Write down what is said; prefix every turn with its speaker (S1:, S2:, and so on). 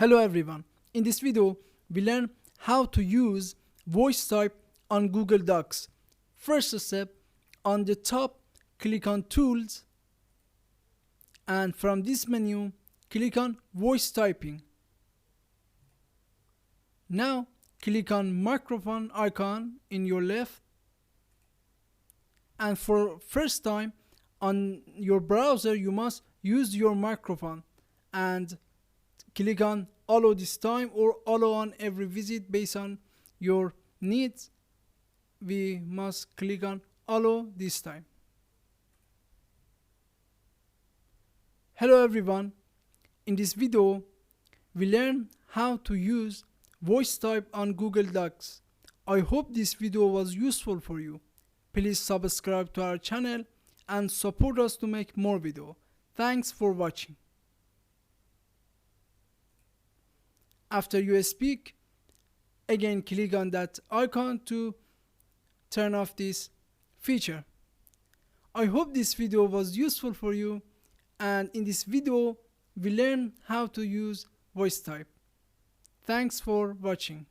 S1: Hello everyone. In this video, we learn how to use voice type on Google Docs. First step, on the top, click on Tools, and from this menu, click on Voice Typing. Now, click on microphone icon in your left, and for first time on your browser, you must use your microphone and click on allow this time or allow on every visit based on your needs. We must click on allow this time. Hello everyone. In this video, we learn how to use voice type on Google Docs. I hope this video was useful for you. Please subscribe to our channel and support us to make more videos. Thanks for watching. After you speak, again click on that icon to turn off this feature. I hope this video was useful for you, and in this video we learn how to use voice type. Thanks for watching.